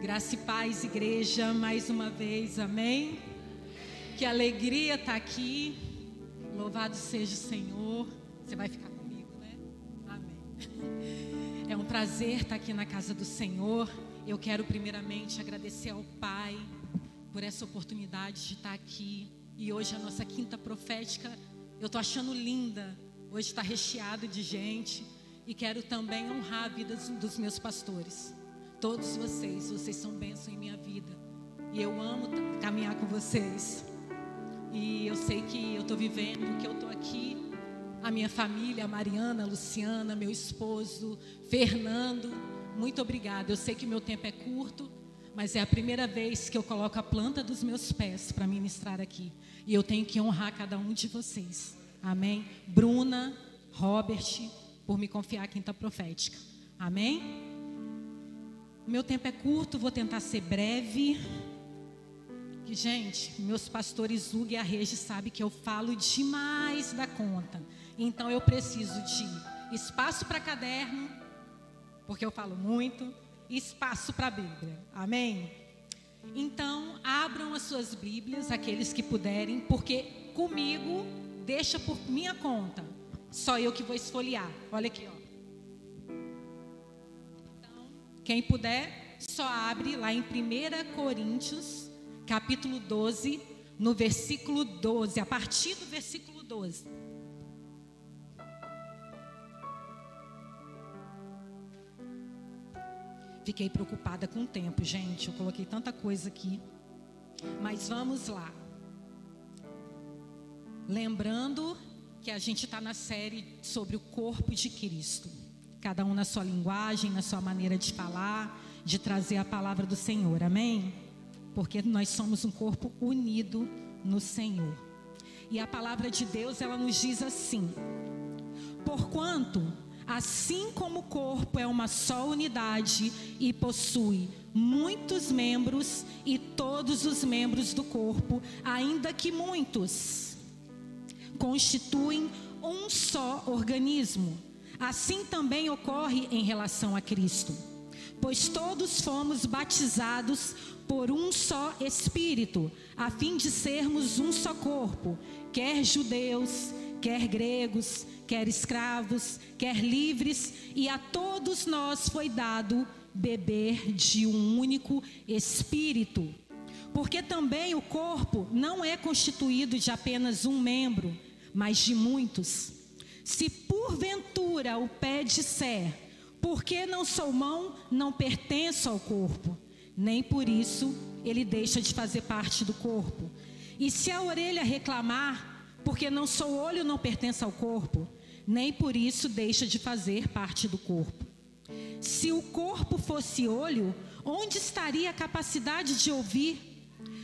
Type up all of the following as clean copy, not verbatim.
Graça e paz, igreja, mais uma vez, amém? Que alegria estar aqui, louvado seja o Senhor. Você vai ficar comigo, né? Amém. É um prazer estar aqui na casa do Senhor. Eu quero primeiramente agradecer ao Pai por essa oportunidade de estar aqui. E hoje a nossa quinta profética, eu estou achando linda. Hoje está recheado de gente. E quero também honrar a vida dos meus pastores. Todos vocês são bênção em minha vida. E eu amo caminhar com vocês. E eu sei que eu estou vivendo, que eu estou aqui. A minha família, a Mariana, a Luciana, meu esposo, Fernando. Muito obrigada. Eu sei que meu tempo é curto, mas é a primeira vez que eu coloco a planta dos meus pés para ministrar aqui. E eu tenho que honrar cada um de vocês. Amém? Bruna, Robert, por me confiar a quinta profética. Amém? Meu tempo é curto, vou tentar ser breve. Que, gente, meus pastores Hugo e a Regi sabem que eu falo demais da conta. Então eu preciso de espaço para caderno, porque eu falo muito, e espaço para a Bíblia. Amém? Então, abram as suas Bíblias, aqueles que puderem, porque comigo, deixa por minha conta. Só eu que vou esfoliar. Olha aqui, ó. Quem puder, só abre lá em 1 Coríntios, capítulo 12, no versículo 12, a partir do versículo 12. Fiquei preocupada com o tempo, gente, eu coloquei tanta coisa aqui, mas vamos lá. Lembrando que a gente está na série sobre o corpo de Cristo. Cada um na sua linguagem, na sua maneira de falar, de trazer a palavra do Senhor, amém? Porque nós somos um corpo unido no Senhor. E a palavra de Deus, ela nos diz assim: porquanto, assim como o corpo é uma só unidade e possui muitos membros, e todos os membros do corpo, ainda que muitos, constituem um só organismo. Assim também ocorre em relação a Cristo, pois todos fomos batizados por um só Espírito, a fim de sermos um só corpo, quer judeus, quer gregos, quer escravos, quer livres, e a todos nós foi dado beber de um único Espírito. Porque também o corpo não é constituído de apenas um membro, mas de muitos. Se porventura o pé disser, porque não sou mão, não pertenço ao corpo, nem por isso ele deixa de fazer parte do corpo. E se a orelha reclamar, porque não sou olho, não pertence ao corpo, nem por isso deixa de fazer parte do corpo. Se o corpo fosse olho, onde estaria a capacidade de ouvir?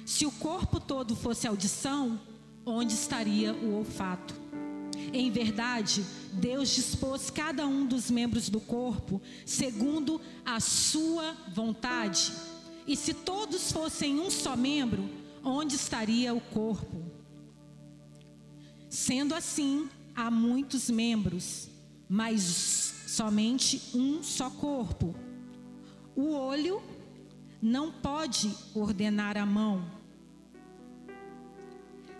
Se o corpo todo fosse audição, onde estaria o olfato? Em verdade, Deus dispôs cada um dos membros do corpo segundo a sua vontade. E se todos fossem um só membro, onde estaria o corpo? Sendo assim, há muitos membros, mas somente um só corpo. O olho não pode ordenar a mão: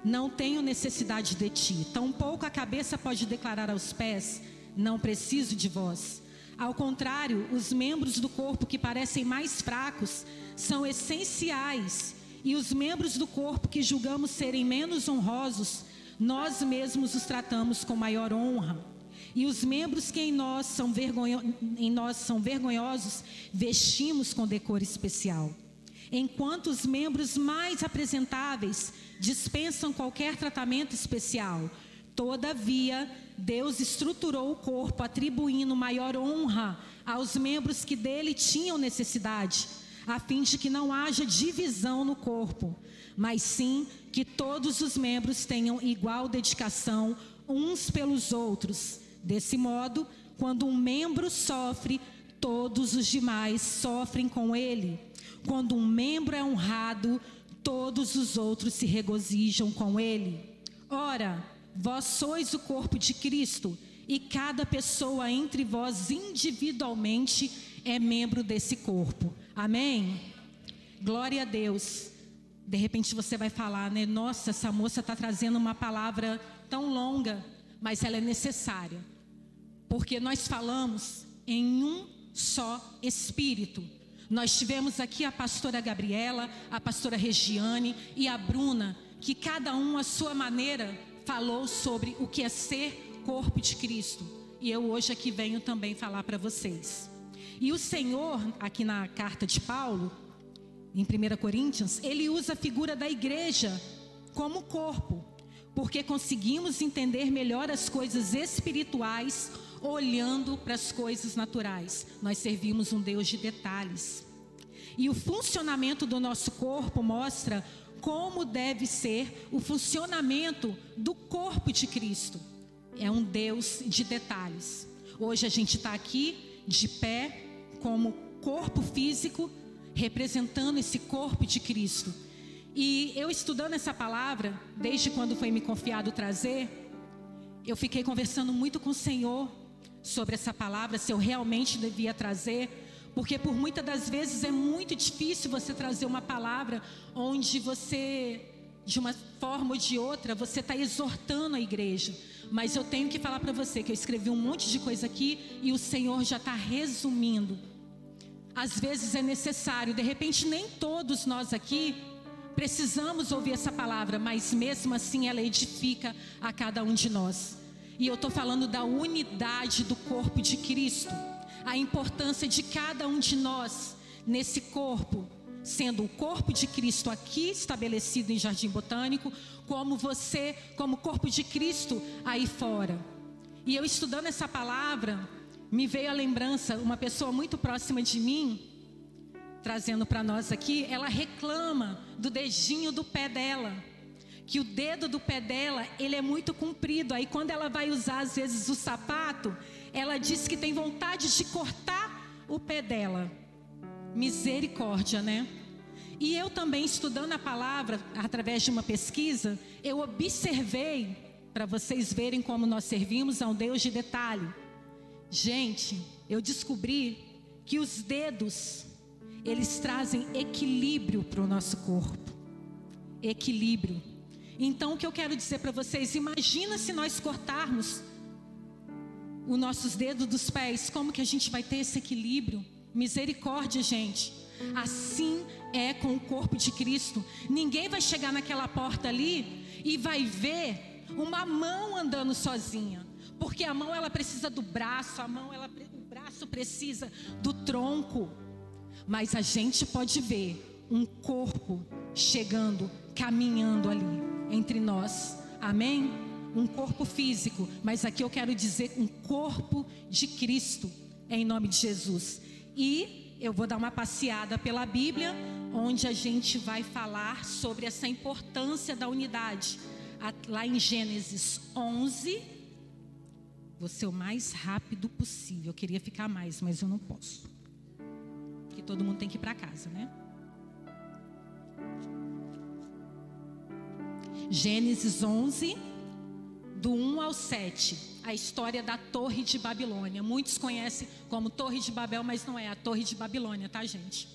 não tenho necessidade de ti. Tampouco a cabeça pode declarar aos pés: não preciso de vós. Ao contrário, os membros do corpo que parecem mais fracos são essenciais. E os membros do corpo que julgamos serem menos honrosos, nós mesmos os tratamos com maior honra. E os membros que em nós são vergonhosos, vestimos com decoro especial. Enquanto os membros mais apresentáveis dispensam qualquer tratamento especial, todavia, Deus estruturou o corpo, atribuindo maior honra aos membros que dele tinham necessidade, a fim de que não haja divisão no corpo, mas sim que todos os membros tenham igual dedicação uns pelos outros. Desse modo, quando um membro sofre, todos os demais sofrem com ele. Quando um membro é honrado, todos os outros se regozijam com ele. Ora, vós sois o corpo de Cristo, e cada pessoa entre vós individualmente é membro desse corpo. Amém? glória a Deus. De repente você vai falar, né? Nossa, essa moça está trazendo uma palavra tão longa, mas ela é necessária. Porque nós falamos em um só Espírito. Nós tivemos aqui a pastora Gabriela, a pastora Regiane e a Bruna, que cada um à sua maneira falou sobre o que é ser corpo de Cristo. E eu hoje aqui venho também falar para vocês. E o Senhor, aqui na carta de Paulo, em 1 Coríntios, ele usa a figura da igreja como corpo, porque conseguimos entender melhor as coisas espirituais olhando para as coisas naturais. Nós servimos um Deus de detalhes. E o funcionamento do nosso corpo mostra como deve ser o funcionamento do corpo de Cristo. É um Deus de detalhes. Hoje a gente está aqui de pé como corpo físico, representando esse corpo de Cristo. E eu estudando essa palavra, desde quando foi me confiado trazer, eu fiquei conversando muito com o Senhor sobre essa palavra, se eu realmente devia trazer, porque por muitas das vezes é muito difícil você trazer uma palavra onde você, de uma forma ou de outra, você está exortando a igreja. Mas eu tenho que falar para você que eu escrevi um monte de coisa aqui e o Senhor já está resumindo. Às vezes é necessário, de repente nem todos nós aqui precisamos ouvir essa palavra, mas mesmo assim ela edifica a cada um de nós. E eu estou falando da unidade do corpo de Cristo, a importância de cada um de nós nesse corpo, sendo o corpo de Cristo aqui estabelecido em Jardim Botânico, como você, como corpo de Cristo aí fora. E eu estudando essa palavra, me veio a lembrança, uma pessoa muito próxima de mim, trazendo para nós aqui, ela reclama do dedinho do pé dela, que o dedo do pé dela, ele é muito comprido, aí quando ela vai usar às vezes o sapato, ela diz que tem vontade de cortar o pé dela. Misericórdia, né? E eu também estudando a palavra, através de uma pesquisa, eu observei, para vocês verem como nós servimos a um Deus de detalhe. Gente, eu descobri que os dedos, eles trazem equilíbrio para o nosso corpo. Equilíbrio. Então, o que eu quero dizer para vocês, imagina se nós cortarmos os nossos dedos dos pés, como que a gente vai ter esse equilíbrio? Misericórdia, gente. Assim é com o corpo de Cristo. Ninguém vai chegar naquela porta ali e vai ver uma mão andando sozinha. Porque a mão ela precisa do braço, o braço precisa do tronco. Mas a gente pode ver um corpo chegando, caminhando ali entre nós. Amém? Um corpo físico, mas aqui eu quero dizer um corpo de Cristo, em nome de Jesus. E eu vou dar uma passeada pela Bíblia, onde a gente vai falar sobre essa importância da unidade. Lá em Gênesis 11, vou ser o mais rápido possível. Eu queria ficar mais, mas eu não posso, porque todo mundo tem que ir para casa, né? Gênesis 11, do 1 ao 7, a história da Torre de Babilônia. Muitos conhecem como Torre de Babel, mas não é a Torre de Babilônia, tá, gente?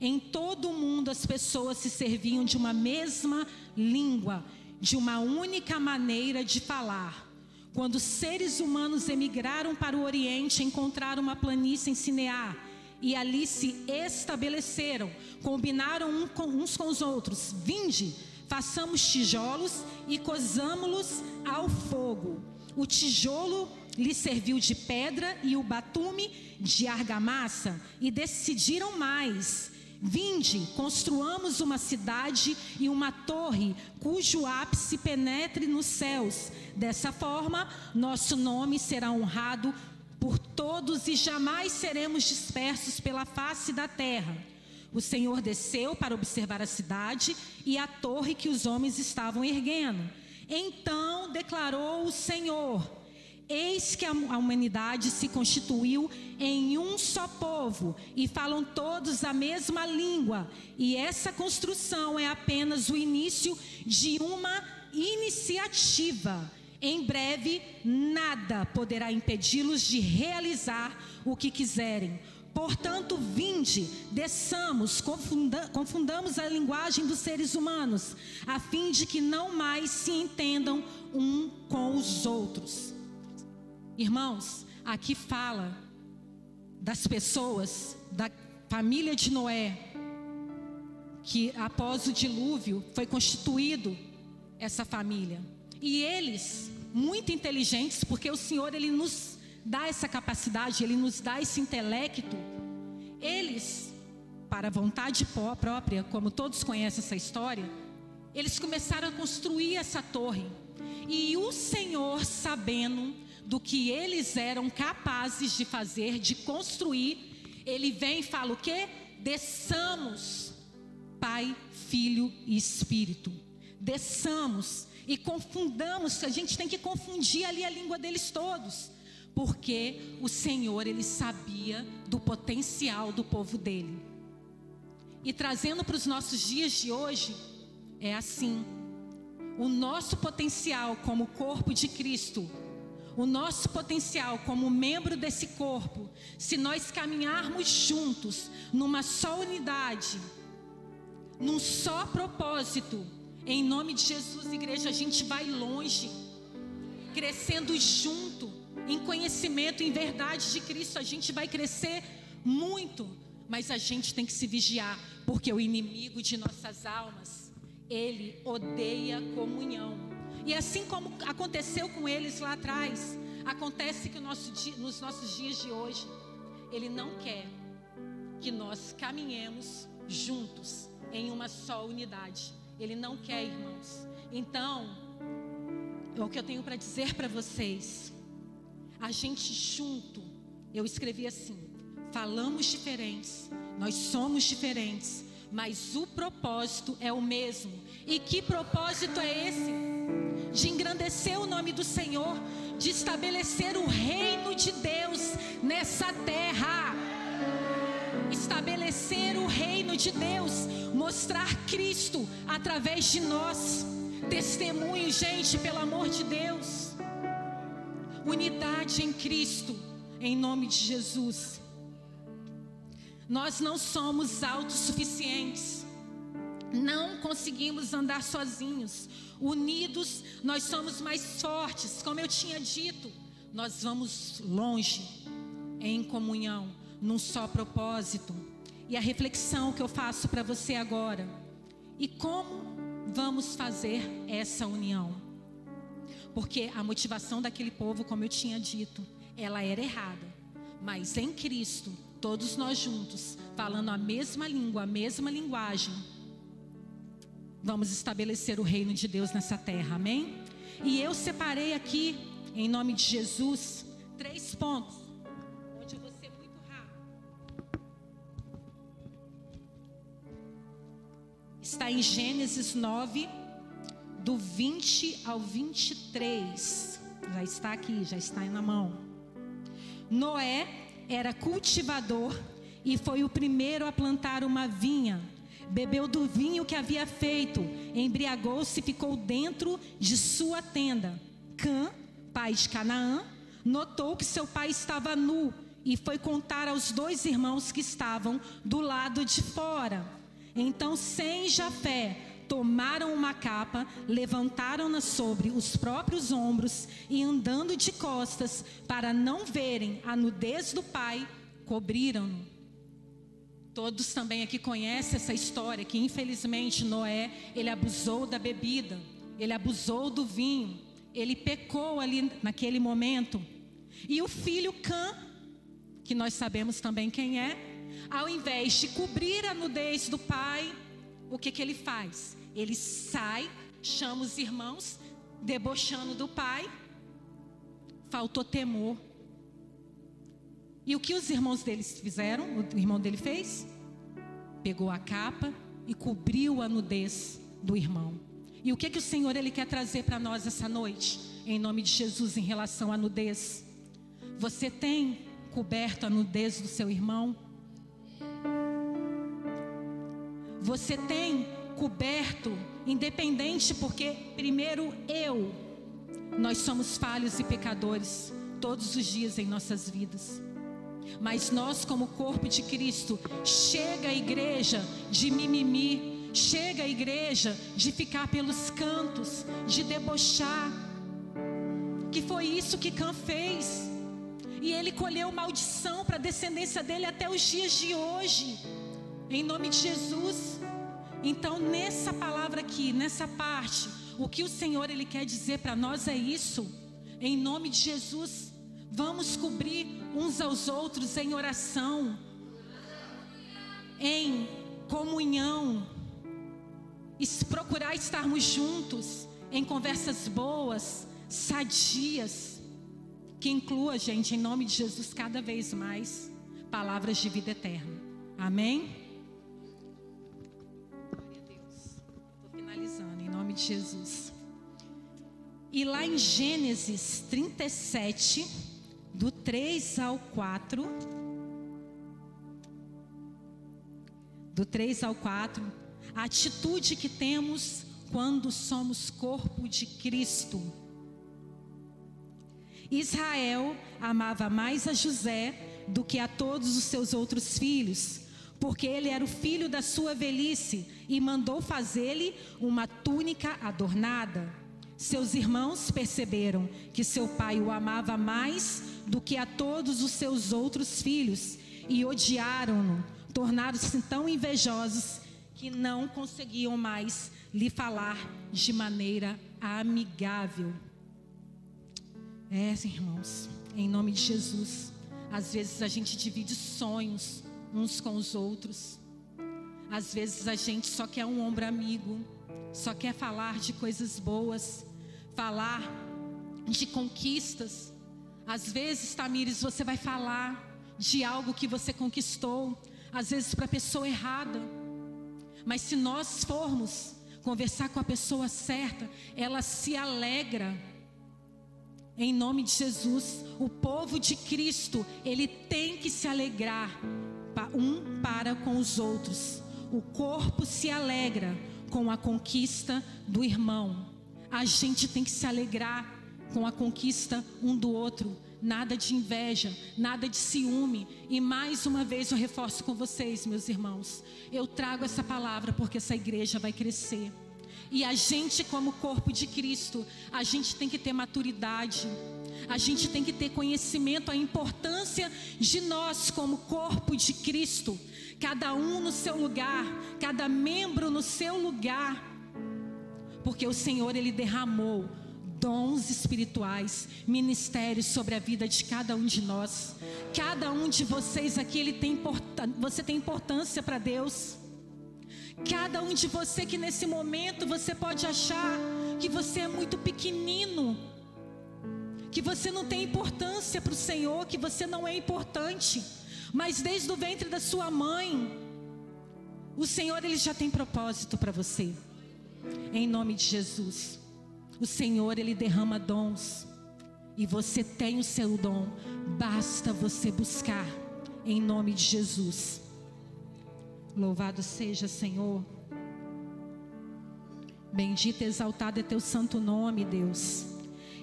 Em todo o mundo as pessoas se serviam de uma mesma língua, de uma única maneira de falar. Quando os seres humanos emigraram para o Oriente, encontraram uma planície em Sinear e ali se estabeleceram, combinaram uns com os outros. Vinde, façamos tijolos e cozamo-los ao fogo. O tijolo lhe serviu de pedra e o batume de argamassa. E decidiram mais: vinde, construamos uma cidade e uma torre cujo ápice penetre nos céus. Dessa forma, nosso nome será honrado por todos e jamais seremos dispersos pela face da terra. O Senhor desceu para observar a cidade e a torre que os homens estavam erguendo. Então declarou o Senhor: eis que a humanidade se constituiu em um só povo e falam todos a mesma língua. E essa construção é apenas o início de uma iniciativa. Em breve, nada poderá impedi-los de realizar o que quiserem. Portanto, vinde, desçamos, confundamos a linguagem dos seres humanos, a fim de que não mais se entendam um com os outros. Irmãos, aqui fala das pessoas, da família de Noé, que após o dilúvio foi constituído essa família. E eles, muito inteligentes, porque o Senhor, Ele nos dá essa capacidade, Ele nos dá esse intelecto. Eles, para a vontade própria, como todos conhecem essa história, eles começaram a construir essa torre. E o Senhor, sabendo do que eles eram capazes de fazer, de construir, Ele vem e fala o quê? Desçamos, Pai, Filho e Espírito. Desçamos e confundamos, a gente tem que confundir ali a língua deles todos. Porque o Senhor, Ele sabia do potencial do povo dele. E trazendo para os nossos dias de hoje, é assim. O nosso potencial como corpo de Cristo, o nosso potencial como membro desse corpo, se nós caminharmos juntos, numa só unidade, num só propósito, em nome de Jesus, igreja, a gente vai longe, crescendo junto. Em conhecimento, em verdade de Cristo, a gente vai crescer muito. Mas a gente tem que se vigiar, porque o inimigo de nossas almas, ele odeia comunhão. E assim como aconteceu com eles lá atrás, acontece que nos nossos dias de hoje, ele não quer que nós caminhemos juntos em uma só unidade. Ele não quer, irmãos. Então, o que eu tenho para dizer para vocês, a gente junto, eu escrevi assim: falamos diferentes, nós somos diferentes, mas o propósito é o mesmo. E que propósito é esse? De engrandecer o nome do Senhor, de estabelecer o reino de Deus nessa terra. Estabelecer o reino de Deus, mostrar Cristo através de nós. Testemunho, gente, pelo amor de Deus. Unidade em Cristo, em nome de Jesus. Nós não somos autossuficientes, não conseguimos andar sozinhos. Unidos, nós somos mais fortes. Como eu tinha dito, nós vamos longe em comunhão, num só propósito. E a reflexão que eu faço para você agora: e como vamos fazer essa união? Porque a motivação daquele povo, como eu tinha dito, ela era errada. Mas em Cristo, todos nós juntos, falando a mesma língua, a mesma linguagem, vamos estabelecer o reino de Deus nessa terra, amém? E eu separei aqui, em nome de Jesus, 3 pontos, onde eu vou ser muito rápido. Está em Gênesis 9, do 20 ao 23. Já está aqui, já está aí na mão. Noé era cultivador e foi o primeiro a plantar uma vinha. Bebeu do vinho que havia feito, embriagou-se e ficou dentro de sua tenda. Cã, pai de Canaã, notou que seu pai estava nu e foi contar aos 2 irmãos que estavam do lado de fora. Então Sem e Jafé tomaram uma capa, levantaram-na sobre os próprios ombros e, andando de costas para não verem a nudez do pai, cobriram-no. Todos também aqui conhecem essa história, que infelizmente Noé, ele abusou da bebida, ele abusou do vinho, ele pecou ali naquele momento. E o filho Cã, que nós sabemos também quem é, ao invés de cobrir a nudez do pai, o que ele faz? Ele sai, chama os irmãos, debochando do pai. Faltou temor. E o que os irmãos deles fizeram? O irmão dele fez? Pegou a capa e cobriu a nudez do irmão. E o que o Senhor, Ele quer trazer para nós essa noite? Em nome de Jesus, em relação à nudez. Você tem coberto a nudez do seu irmão? Você tem coberto, independente, porque primeiro nós somos falhos e pecadores todos os dias em nossas vidas. Mas nós, como corpo de Cristo, chega a igreja de mimimi, chega a igreja de ficar pelos cantos, de debochar, que foi isso que Cã fez, e ele colheu maldição para a descendência dele até os dias de hoje, em nome de Jesus. Então, nessa palavra aqui, nessa parte, o que o Senhor ele quer dizer para nós é isso, em nome de Jesus. Vamos cobrir uns aos outros em oração, em comunhão, e procurar estarmos juntos em conversas boas, sadias, que inclua, gente, em nome de Jesus, cada vez mais palavras de vida eterna. Amém? Glória a Deus. Estou finalizando em nome de Jesus. E lá em Gênesis 37, do 3 ao 4, a atitude que temos quando somos corpo de Cristo. Israel amava mais a José do que a todos os seus outros filhos, porque ele era o filho da sua velhice, e mandou fazer-lhe uma túnica adornada. Seus irmãos perceberam que seu pai o amava mais do que a todos os seus outros filhos, e odiaram-no, tornaram-se tão invejosos que não conseguiam mais lhe falar de maneira amigável. Irmãos, em nome de Jesus, às vezes a gente divide sonhos uns com os outros, às vezes a gente só quer um ombro amigo, só quer falar de coisas boas, falar de conquistas. Às vezes, Tamires, você vai falar de algo que você conquistou, às vezes para a pessoa errada, mas se nós formos conversar com a pessoa certa, ela se alegra. Em nome de Jesus, o povo de Cristo, ele tem que se alegrar um para com os outros. O corpo se alegra com a conquista do irmão. A gente tem que se alegrar com a conquista um do outro. Nada de inveja, nada de ciúme. E mais uma vez eu reforço com vocês, meus irmãos, eu trago essa palavra porque essa igreja vai crescer. E a gente, como corpo de Cristo, a gente tem que ter maturidade, a gente tem que ter conhecimento, a importância de nós como corpo de Cristo, cada um no seu lugar, cada membro no seu lugar, porque o Senhor, ele derramou dons espirituais, ministérios sobre a vida de cada um de nós. Cada um de vocês aqui, você tem importância para Deus. Cada um de você que nesse momento você pode achar que você é muito pequenino, que você não tem importância para o Senhor, que você não é importante, mas desde o ventre da sua mãe, o Senhor, ele já tem propósito para você. Em nome de Jesus, o Senhor, ele derrama dons, e você tem o seu dom, basta você buscar, em nome de Jesus. Louvado seja, Senhor. Bendito e exaltado é teu santo nome, Deus.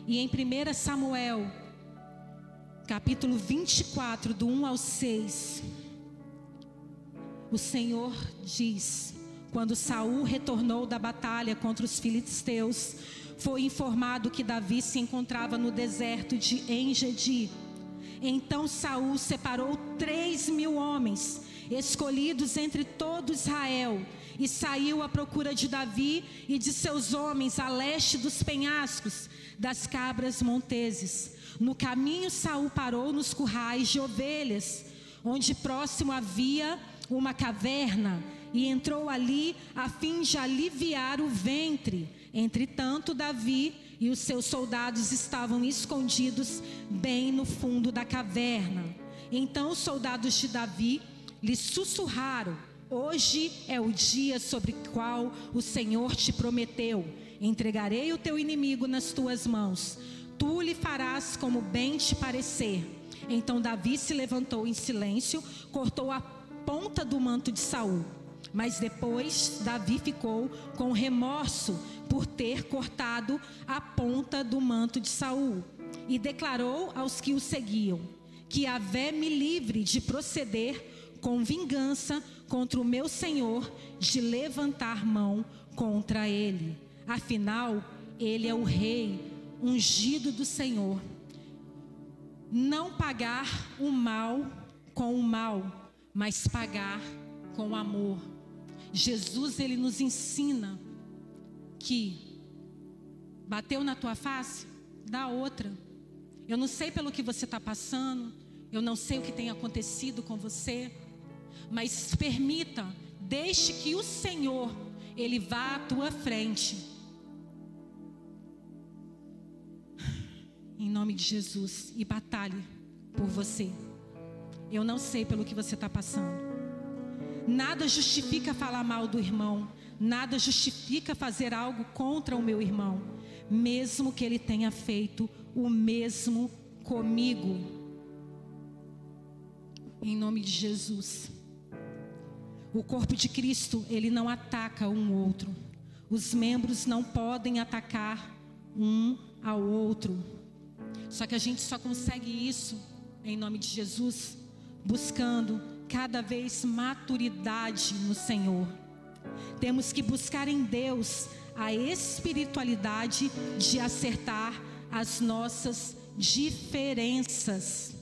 E em 1 Samuel, capítulo 24, do 1 ao 6, o Senhor diz: quando Saul retornou da batalha contra os filisteus, foi informado que Davi se encontrava no deserto de En-Gedi. Então Saul separou 3.000 homens, escolhidos entre todo Israel, e saiu à procura de Davi e de seus homens a leste dos penhascos das cabras monteses. No caminho, Saul parou nos currais de ovelhas, onde próximo havia uma caverna, e entrou ali a fim de aliviar o ventre. Entretanto, Davi e os seus soldados estavam escondidos bem no fundo da caverna. Então os soldados de Davi lhe sussurraram: hoje é o dia sobre o qual o Senhor te prometeu: entregarei o teu inimigo nas tuas mãos, tu lhe farás como bem te parecer. Então Davi se levantou em silêncio, cortou a ponta do manto de Saul. Mas depois Davi ficou com remorso por ter cortado a ponta do manto de Saul, e declarou aos que o seguiam: que Yahvé me livre de proceder com vingança contra o meu Senhor, de levantar mão contra ele. Afinal, ele é o rei, ungido do Senhor. Não pagar o mal com o mal, mas pagar com amor. Jesus, ele nos ensina que bateu na tua face, dá outra. Eu não sei pelo que você está passando, eu não sei o que tem acontecido com você, mas permita, deixe que o Senhor, ele vá à tua frente. Em nome de Jesus, e batalhe por você. Eu não sei pelo que você está passando. Nada justifica falar mal do irmão, nada justifica fazer algo contra o meu irmão, mesmo que ele tenha feito o mesmo comigo. Em nome de Jesus. O corpo de Cristo, ele não ataca um outro. Os membros não podem atacar um ao outro. Só que a gente só consegue isso, em nome de Jesus, buscando cada vez maturidade no Senhor. Temos que buscar em Deus a espiritualidade de acertar as nossas diferenças.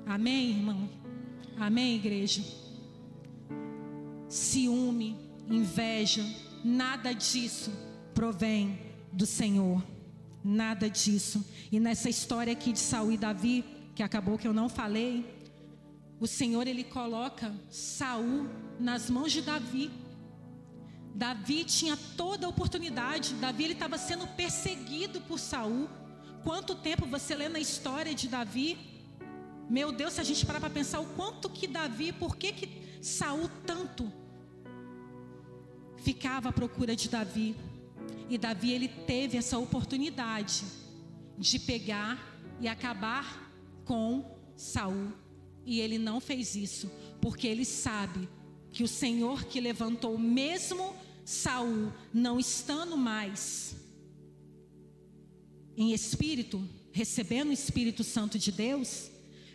Amém, irmão? Amém, igreja? Ciúme, inveja, nada disso provém do Senhor. Nada disso. E nessa história aqui de Saul e Davi, que acabou que eu não falei, o Senhor, ele coloca Saul nas mãos de Davi. Davi tinha toda a oportunidade. Davi, ele estava sendo perseguido por Saul. Quanto tempo você lê na história de Davi? Meu Deus, se a gente parar para pensar o quanto que Davi, por que Saul tanto ficava à procura de Davi. E Davi, ele teve essa oportunidade de pegar e acabar com Saul. E ele não fez isso, porque ele sabe que o Senhor que levantou mesmo Saul, não estando mais em espírito, recebendo o Espírito Santo de Deus,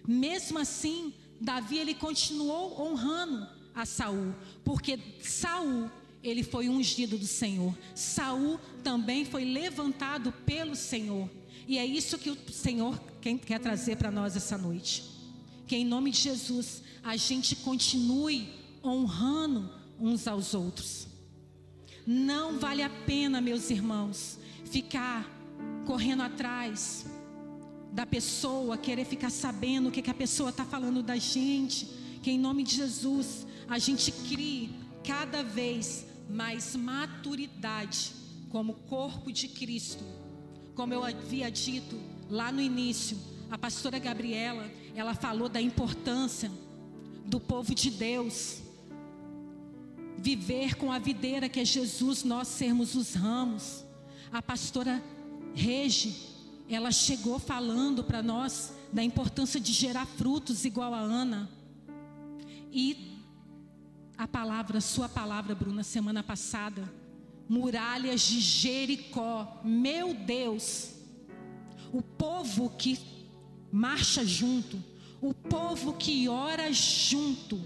mesmo assim, Davi, ele continuou honrando a Saul, porque Saul, ele foi ungido do Senhor. Saul também foi levantado pelo Senhor. E é isso que o Senhor quer trazer para nós essa noite. Que em nome de Jesus, a gente continue honrando uns aos outros. Não vale a pena, meus irmãos, ficar correndo atrás da pessoa, querer ficar sabendo o que a pessoa está falando da gente. Que em nome de Jesus, a gente crie cada vez mais maturidade como corpo de Cristo. Como eu havia dito lá no início, a pastora Gabriela, ela falou da importância do povo de Deus viver com a videira que é Jesus, nós sermos os ramos. A pastora Regi, ela chegou falando para nós da importância de gerar frutos igual a Ana. E a palavra, sua palavra, Bruna, semana passada, muralhas de Jericó. Meu Deus, o povo que marcha junto, o povo que ora junto,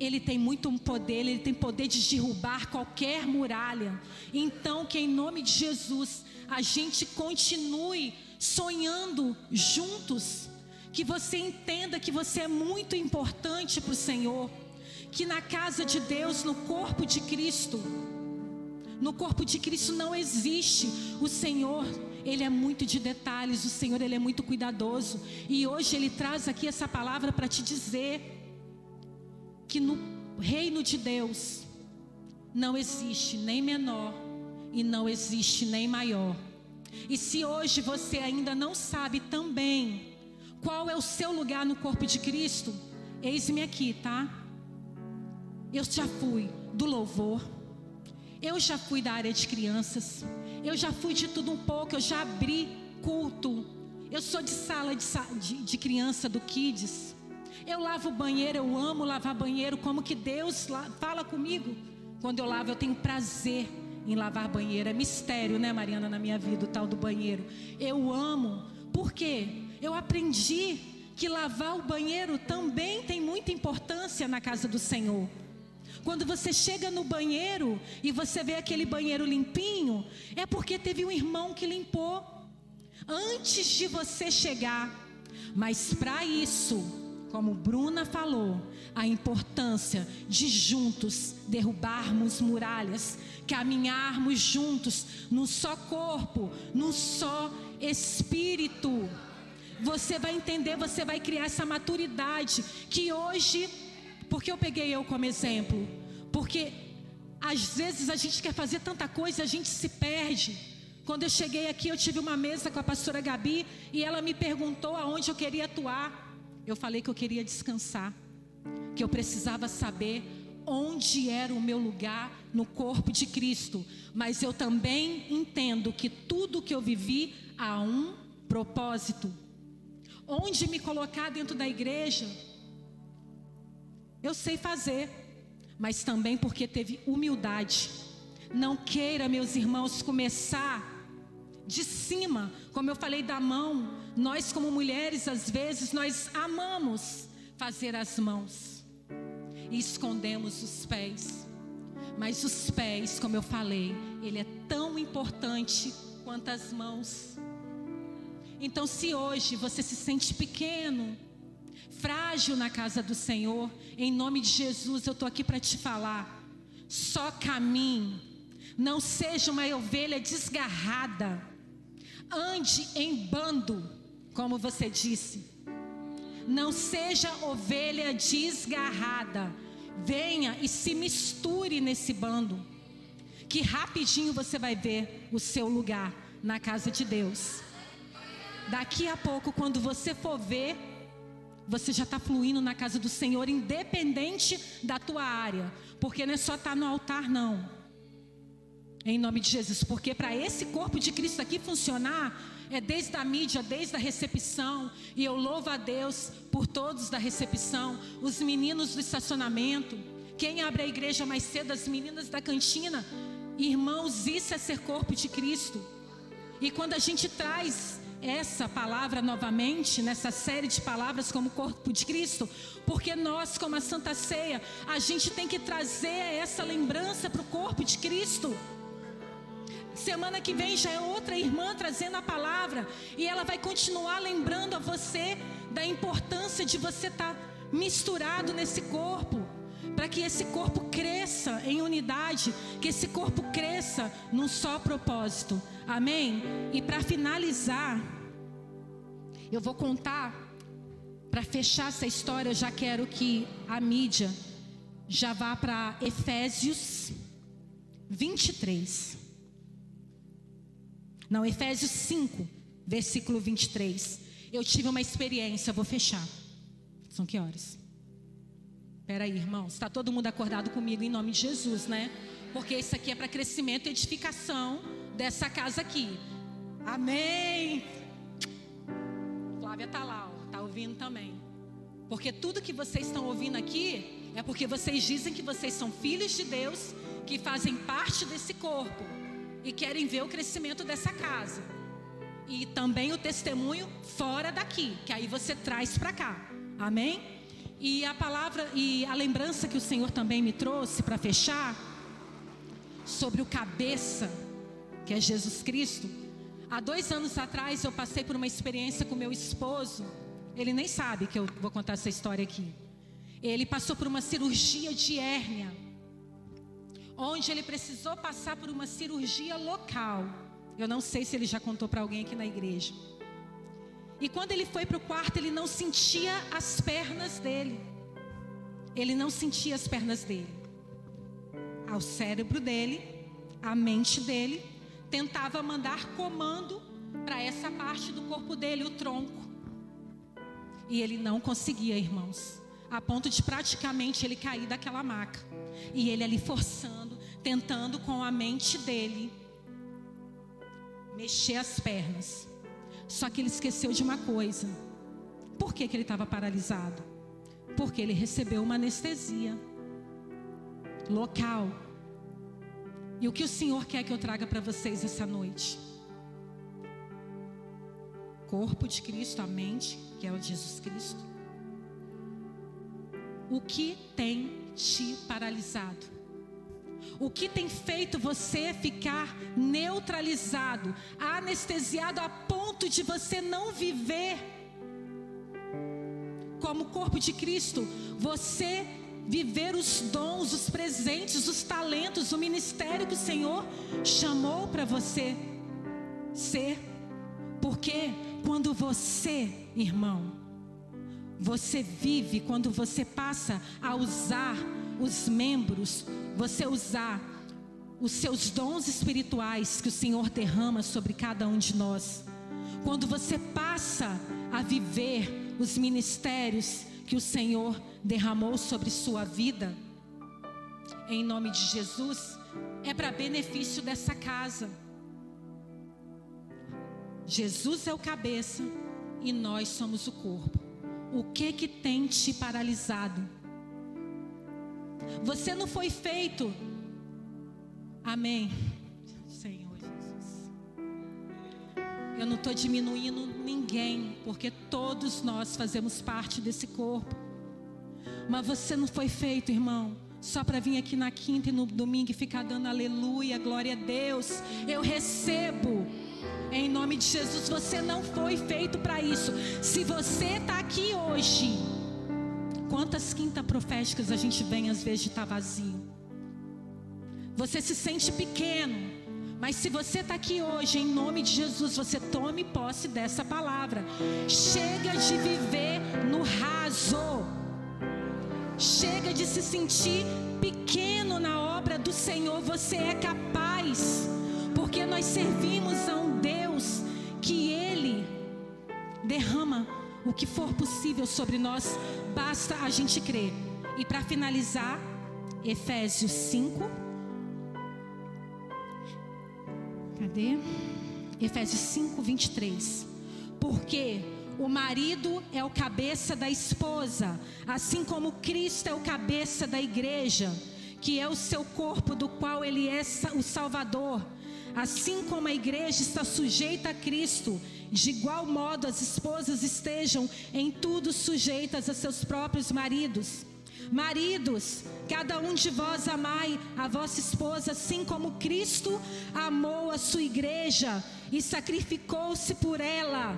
ele tem muito poder, ele tem poder de derrubar qualquer muralha. Então, que em nome de Jesus, a gente continue sonhando juntos, que você entenda que você é muito importante para o Senhor, que na casa de Deus, no corpo de Cristo não existe. O Senhor, ele é muito de detalhes, o Senhor, ele é muito cuidadoso. E hoje ele traz aqui essa palavra para te dizer que no reino de Deus não existe nem menor e não existe nem maior. E se hoje você ainda não sabe também qual é o seu lugar no corpo de Cristo, eis-me aqui, tá? Eu já fui do louvor, eu já fui da área de crianças, eu já fui de tudo um pouco, eu já abri culto, eu sou de sala de criança do Kids, eu lavo banheiro, eu amo lavar banheiro, como que Deus fala comigo. Quando eu lavo, eu tenho prazer em lavar banheiro. É mistério, né, Mariana, na minha vida, o tal do banheiro. Eu amo. Por quê? eu aprendi que lavar o banheiro também tem muita importância na casa do Senhor. Quando você chega no banheiro e você vê aquele banheiro limpinho, é porque teve um irmão que limpou antes de você chegar. Mas para isso, como Bruna falou, a importância de juntos derrubarmos muralhas, caminharmos juntos num só corpo, num só espírito. Você vai entender, você vai criar essa maturidade que hoje, porque eu peguei eu como exemplo, porque às vezes a gente quer fazer tanta coisa, a gente se perde. Quando eu cheguei aqui, eu tive uma mesa com a pastora Gabi e ela me perguntou aonde eu queria atuar. Eu falei que eu queria descansar, que eu precisava saber onde era o meu lugar no corpo de Cristo. Mas eu também entendo que tudo que eu vivi há um propósito. Onde me colocar dentro da igreja, eu sei fazer, mas também porque teve humildade. Não queira, meus irmãos, começar de cima, como eu falei da mão. Nós como mulheres, às vezes, nós amamos fazer as mãos e escondemos os pés. Mas os pés, como eu falei, ele é tão importante quanto as mãos. Então, se hoje você se sente pequeno, frágil na casa do Senhor, em nome de Jesus, eu estou aqui para te falar: só caminhe, não seja uma ovelha desgarrada, ande em bando, como você disse. Não seja ovelha desgarrada, venha e se misture nesse bando, que rapidinho você vai ver o seu lugar na casa de Deus. Daqui a pouco, quando você for ver, você já está fluindo na casa do Senhor, independente da tua área, porque não é só estar no altar, não, em nome de Jesus, porque para esse corpo de Cristo aqui funcionar, é desde a mídia, desde a recepção, e eu louvo a Deus por todos da recepção, os meninos do estacionamento, quem abre a igreja mais cedo, as meninas da cantina. Irmãos, isso é ser corpo de Cristo. E quando a gente traz essa palavra novamente, nessa série de palavras como corpo de Cristo, porque nós, como a Santa Ceia, a gente tem que trazer essa lembrança para o corpo de Cristo. Semana que vem já é outra irmã trazendo a palavra, e ela vai continuar lembrando a você da importância de você estar misturado nesse corpo, para que esse corpo cresça em unidade, que esse corpo cresça num só propósito. Amém? E para finalizar, eu vou contar, para fechar essa história, eu já quero que a mídia já vá para Efésios 23. Não, Efésios 5, versículo 23. Eu tive uma experiência, vou fechar. São que horas? Espera aí, irmãos, está todo mundo acordado comigo em nome de Jesus, né? Porque isso aqui é para crescimento e edificação dessa casa aqui. Amém. Flávia está lá, está ouvindo também. Porque tudo que vocês estão ouvindo aqui é porque vocês dizem que vocês são filhos de Deus, que fazem parte desse corpo e querem ver o crescimento dessa casa. E também o testemunho fora daqui, que aí você traz para cá. Amém? E a palavra e a lembrança que o Senhor também me trouxe para fechar, sobre o cabeça, que é Jesus Cristo. Há 2 anos atrás eu passei por uma experiência com meu esposo. Ele nem sabe que eu vou contar essa história aqui. Ele passou por uma cirurgia de hérnia, onde ele precisou passar por uma cirurgia local. Eu não sei se ele já contou para alguém aqui na igreja. E quando ele foi para o quarto, ele não sentia as pernas dele. Ele não sentia as pernas dele. O cérebro dele, a mente dele, tentava mandar comando para essa parte do corpo dele, o tronco. E ele não conseguia, irmãos, a ponto de praticamente ele cair daquela maca. E ele ali forçando, tentando com a mente dele mexer as pernas. Só que ele esqueceu de uma coisa. Por que ele estava paralisado? Porque ele recebeu uma anestesia local. E o que o Senhor quer que eu traga para vocês essa noite? corpo de Cristo, a mente, que é o Jesus Cristo. O que tem te paralisado? O que tem feito você ficar neutralizado, anestesiado a ponto de você não viver como corpo de Cristo? Você viver os dons, os presentes, os talentos, o ministério que o Senhor chamou para você ser. Porque quando você, irmão, você vive, quando você passa a usar os membros, você usar os seus dons espirituais que o Senhor derrama sobre cada um de nós, quando você passa a viver os ministérios que o Senhor derramou sobre sua vida, em nome de Jesus, é para benefício dessa casa. Jesus é o cabeça e nós somos o corpo. O que tem te paralisado? Você não foi feito, amém, Senhor Jesus. Eu não estou diminuindo ninguém, porque todos nós fazemos parte desse corpo. Mas você não foi feito, irmão, só para vir aqui na quinta e no domingo e ficar dando aleluia, glória a Deus. Eu recebo, em nome de Jesus. Você não foi feito para isso. Se você está aqui hoje, quantas quintas proféticas a gente vem às vezes de estar vazio? Você se sente pequeno, mas se você está aqui hoje, em nome de Jesus, você tome posse dessa palavra. Chega de viver no raso. Chega de se sentir pequeno na obra do Senhor. Você é capaz, porque nós servimos a um Deus que Ele derrama o que for possível sobre nós. Basta a gente crer. E para finalizar, Efésios 5. Cadê? Efésios 5, 23. Porque o marido é o cabeça da esposa, assim como Cristo é o cabeça da igreja, que é o seu corpo, do qual Ele é o Salvador. Assim como a igreja está sujeita a Cristo, de igual modo as esposas estejam em tudo sujeitas a seus próprios maridos. Maridos, cada um de vós amai a vossa esposa, assim como Cristo amou a sua igreja e sacrificou-se por ela,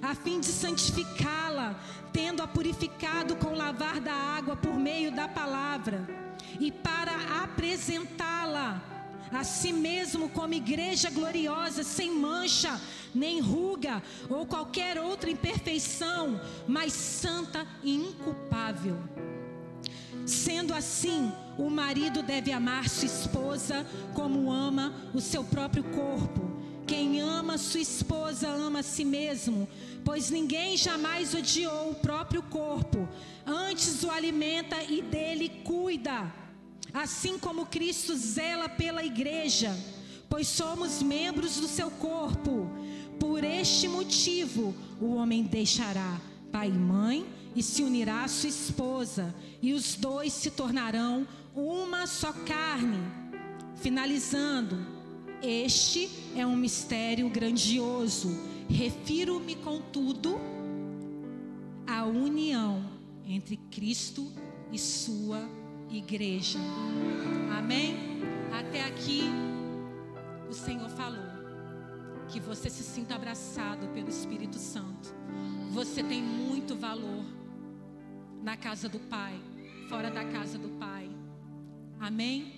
a fim de santificá-la, tendo-a purificado com o lavar da água por meio da palavra, e para apresentá-la a si mesmo como igreja gloriosa, sem mancha, nem ruga, ou qualquer outra imperfeição, mas santa e inculpável. Sendo assim, o marido deve amar sua esposa como ama o seu próprio corpo. Quem ama sua esposa ama a si mesmo, pois ninguém jamais odiou o próprio corpo, antes o alimenta e dele cuida, assim como Cristo zela pela igreja, pois somos membros do seu corpo. Por este motivo, o homem deixará pai e mãe e se unirá à sua esposa, e os dois se tornarão uma só carne. Finalizando, este é um mistério grandioso. Refiro-me, contudo, à união entre Cristo e sua igreja. Amém? Até aqui o Senhor falou que você se sinta abraçado pelo Espírito Santo. Você tem muito valor na casa do Pai, fora da casa do Pai. Amém?